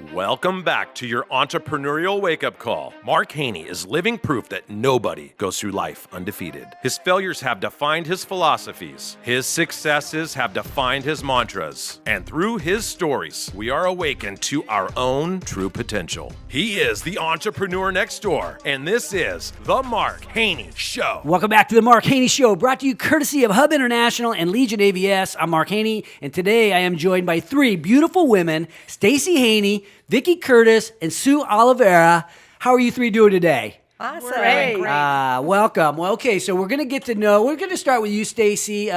Welcome back to your entrepreneurial wake-up call. Mark Haney is living proof that nobody goes through life undefeated. His failures have defined his philosophies. His successes have defined his mantras. And through his stories, we are awakened to our own true potential. He is the entrepreneur next door, and this is The Mark Haney Show. Welcome back to The Mark Haney Show, brought to you courtesy of Hub International and Legion AVS. I'm Mark Haney, and today I am joined by three beautiful women, Stacy Haney, Vicky Curtis, and Sue Oliveira. How are you three doing today? Awesome. Great. Welcome. Well, okay, so we're going to start with you, Stacy.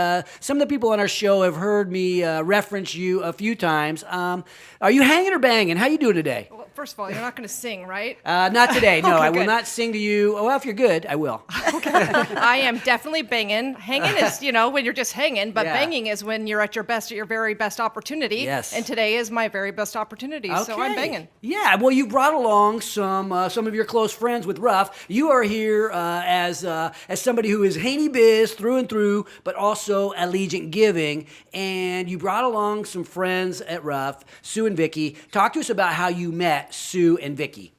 Some of the people on our show have heard me reference you a few times. Are you hanging or banging? How you doing today? Well, first of all, you're not going to sing, right? Not today. No, Okay, I will good. not sing to you. Well, if you're good, I will. I am definitely banging. Hanging is, when you're just hanging, but Yeah. banging is when you're at your best, at your very best opportunity. Yes. And today is my very best opportunity, so I'm banging. Yeah, well, you brought along some of your close friends with RUFF. You are here as somebody who is Haney Biz through and through, but also Allegiant Giving, and you brought along some friends at RUFF, Sue and Vicky. Talk to us about how you met Sue and Vicky.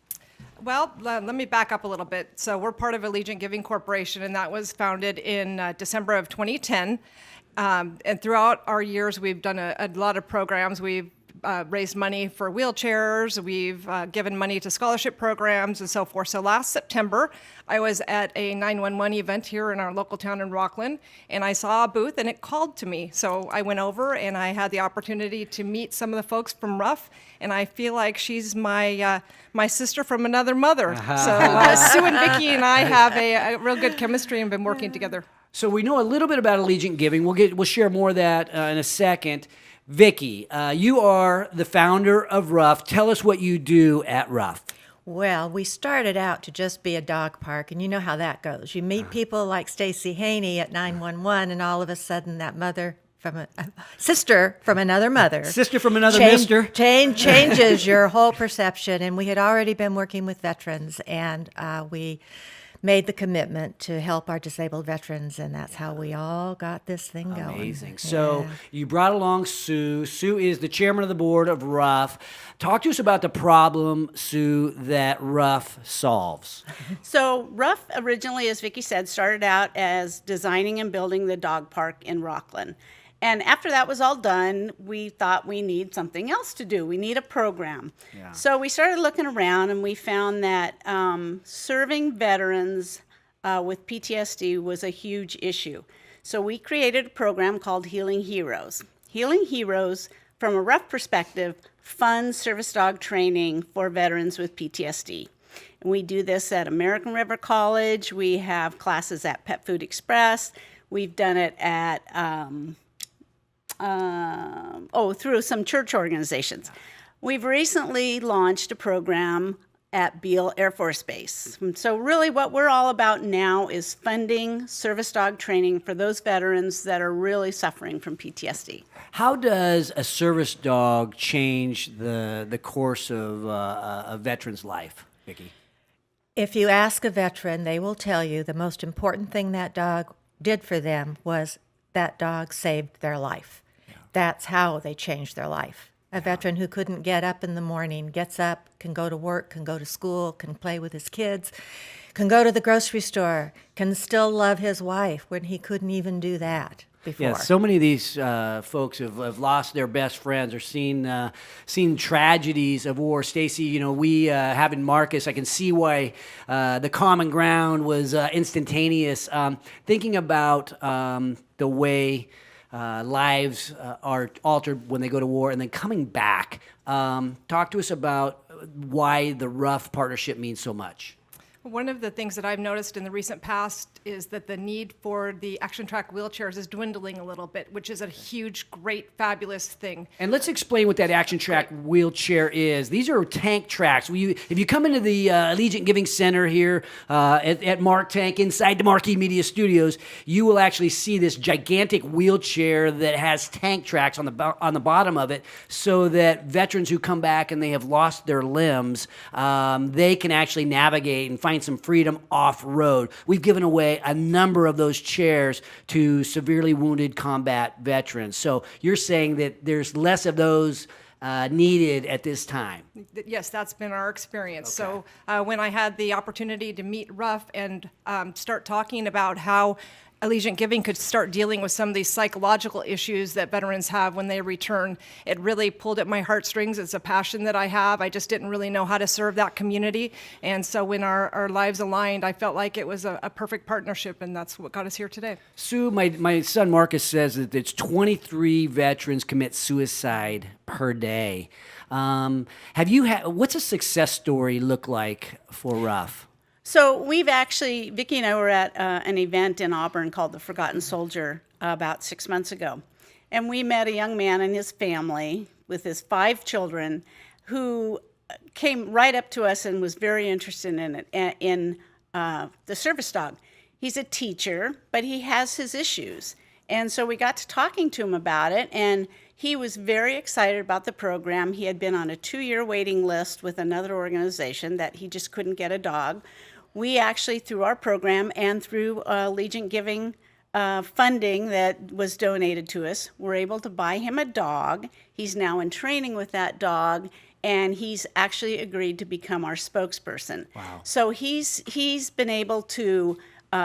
Well, let me back up a little bit. So we're part of Allegiant Giving Corporation, and that was founded in December of 2010. And throughout our years, we've done a lot of programs. We've raised money for wheelchairs. We've given money to scholarship programs and so forth. So last September, I was at a 911 event here in our local town in Rocklin, and I saw a booth, and it called to me. So I went over, and I had the opportunity to meet some of the folks from RUFF, and I feel like she's my sister from another mother. So Sue and Vicky and I have a real good chemistry and been working together. So we know a little bit about Allegiant Giving. We'll share more of that in a second. Vicky, you are the founder of RUFF. Tell us what you do at RUFF. Well, we started out to just be a dog park, and you know how that goes. You meet people like Stacy Haney at 911, and all of a sudden that mother from a sister from another mother. Sister from another mister. Changes your whole perception. And we had already been working with veterans, and we made the commitment to help our disabled veterans, and that's how we all got this thing going. Amazing. So you brought along Sue. Sue is the chairman of the board of RUFF. Talk to us about the problem, Sue, that RUFF solves. So RUFF originally, as Vicki said, started out as designing and building the dog park in Rocklin. And after that was all done, we thought we need something else to do. We need a program. Yeah. So we started looking around, and we found that serving veterans with PTSD was a huge issue. So we created a program called Healing Heroes. Healing Heroes, from a RUFF perspective, funds service dog training for veterans with PTSD. And we do this at American River College. We have classes at Pet Food Express. We've done it at through some church organizations. We've recently launched a program at Beale Air Force Base. So really what we're all about now is funding service dog training for those veterans that are really suffering from PTSD. How does a service dog change the course of a veteran's life, Vicki? If you ask a veteran, they will tell you the most important thing that dog did for them was that dog saved their life. Yeah. That's how they changed their life. A veteran who couldn't get up in the morning gets up, can go to work, can go to school, can play with his kids, can go to the grocery store, can still love his wife when he couldn't even do that before. Yeah, so many of these folks have lost their best friends or seen tragedies of war. Stacy, we having Marcus, I can see why the common ground was instantaneous. Thinking about the way lives are altered when they go to war and then coming back. Talk to us about why the RUFF partnership means so much. One of the things that I've noticed in the recent past is that the need for the Action Track wheelchairs is dwindling a little bit, which is a huge, great, fabulous thing. And let's explain what that Action Track wheelchair is. These are tank tracks. If you come into the Allegiant Giving Center here at Mark Tank inside the Marquee Media Studios, you will actually see this gigantic wheelchair that has tank tracks on the bottom of it, so that veterans who come back and they have lost their limbs, they can actually navigate and find some freedom off-road. We've given away a number of those chairs to severely wounded combat veterans. So you're saying that there's less of those needed at this time. Yes, that's been our experience. So when I had the opportunity to meet RUFF and start talking about how Allegiant Giving could start dealing with some of these psychological issues that veterans have when they return, it really pulled at my heartstrings. It's a passion that I have. I just didn't really know how to serve that community. And so when our lives aligned, I felt like it was a perfect partnership, and that's what got us here today. Sue, my son Marcus says that it's 23 veterans commit suicide per day. Have you what's a success story look like for RUFF? So we've actually, Vicki and I were at an event in Auburn called the Forgotten Soldier about 6 months ago. And we met a young man and his family with his 5 children who came right up to us and was very interested in the service dog. He's a teacher, but he has his issues. And so we got to talking to him about it, and he was very excited about the program. He had been on a 2-year waiting list with another organization that he just couldn't get a dog. We actually, through our program and through Allegiant Giving funding that was donated to us, were able to buy him a dog. He's now in training with that dog, and he's actually agreed to become our spokesperson. Wow. So he's been able to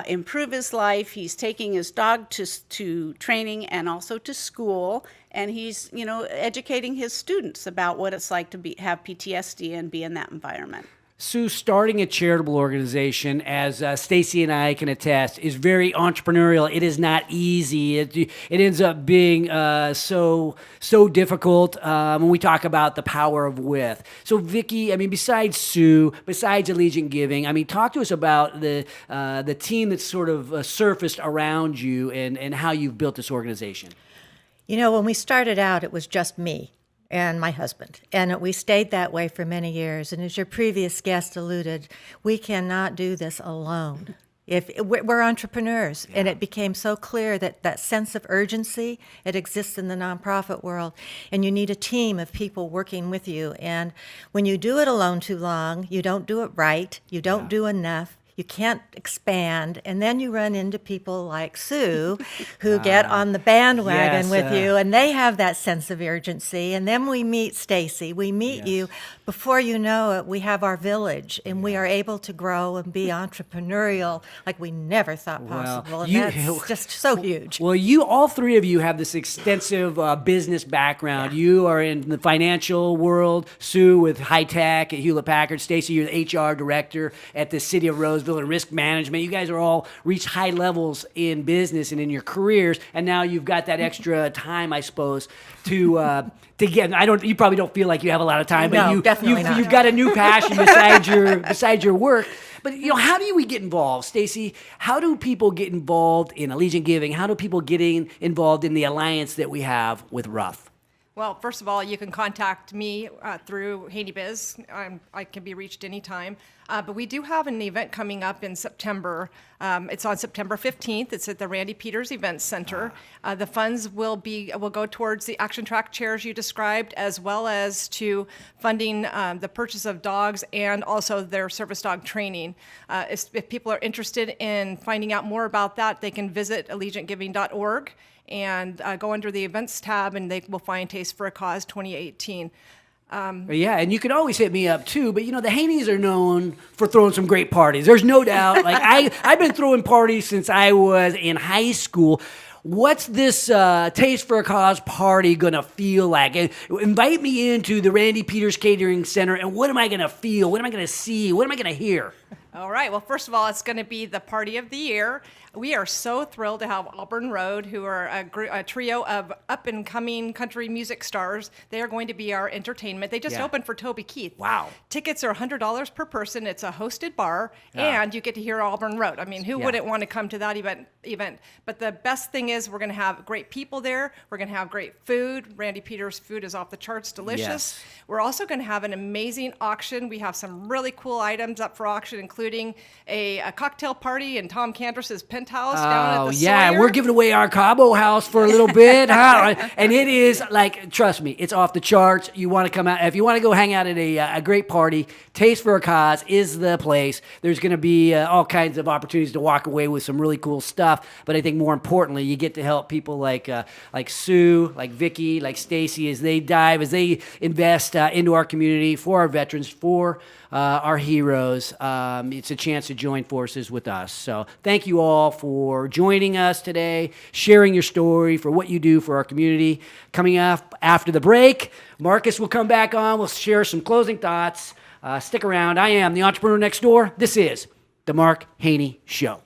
improve his life. He's taking his dog to training and also to school, and he's educating his students about what it's like to have PTSD and be in that environment. Sue, starting a charitable organization, as Stacy and I can attest, is very entrepreneurial. It is not easy. It ends up being so difficult when we talk about the power of with. So, Vicki, I mean, besides Sue, besides Allegiant Giving, I mean, talk to us about the team that's sort of surfaced around you and how you've built this organization. When we started out, it was just me and my husband. And we stayed that way for many years. And as your previous guest alluded, we cannot do this alone. If we're entrepreneurs, and it became so clear that that sense of urgency, it exists in the nonprofit world, and you need a team of people working with you. And when you do it alone too long, you don't do it right, you don't do enough, you can't expand, and then you run into people like Sue who get on the bandwagon with you, and they have that sense of urgency. And then we meet Stacy, we meet you. Before you know it, we have our village, and we are able to grow and be entrepreneurial like we never thought possible. And that's just so huge. Well, all 3 of you have this extensive business background. You are in the financial world, Sue with high tech at Hewlett-Packard, Stacy, you're the HR director at the City of Roseville and risk management. You guys are all reached high levels in business and in your careers, and now you've got that extra time, I suppose, to get. You probably don't feel like you have a lot of time, but you've got a new passion besides your work. But how do we get involved, Stacy? How do people get involved in Allegiant Giving? How do people get involved in the alliance that we have with RUFF? Well, first of all, you can contact me through Haney Biz. I can be reached anytime. But we do have an event coming up in September. It's on September 15th. It's at the Randy Peters Event Center. The funds will go towards the action track chairs you described, as well as to funding the purchase of dogs and also their service dog training. If people are interested in finding out more about that, they can visit allegiantgiving.org and go under the events tab, and they will find Taste for a Cause 2018. And you can always hit me up too, but the Haneys are known for throwing some great parties. There's no doubt. Like I've been throwing parties since I was in high school. What's this Taste for a Cause party gonna feel like? Invite me into the Randy Peters Catering Center, and what am I gonna feel? What am I gonna see? What am I gonna hear? All right. Well, first of all, it's going to be the party of the year. We are so thrilled to have Auburn Road, who are a trio of up-and-coming country music stars. They are going to be our entertainment. They just opened for Toby Keith. Wow. Tickets are $100 per person. It's a hosted bar, and you get to hear Auburn Road. I mean, who wouldn't want to come to that event? But the best thing is we're going to have great people there. We're going to have great food. Randy Peters' food is off the charts delicious. Yes. We're also going to have an amazing auction. We have some really cool items up for auction, including including a cocktail party in Tom Cantress's penthouse down at the yeah, Sawyer. we're giving away our Cabo house for a little bit, huh? And it is like, trust me, it's off the charts. You want to come out if you want to go hang out at a great party. Taste for a Cause is the place. There's going to be all kinds of opportunities to walk away with some really cool stuff. But I think more importantly, you get to help people like Sue, like Vicky, like Stacy as they invest into our community for our veterans, for our heroes. It's a chance to join forces with us. So thank you all for joining us today, sharing your story, for what you do for our community. Coming up after the break, Marcus will come back on. We'll share some closing thoughts. Stick around. I am the entrepreneur next door. This is the Mark Haney Show.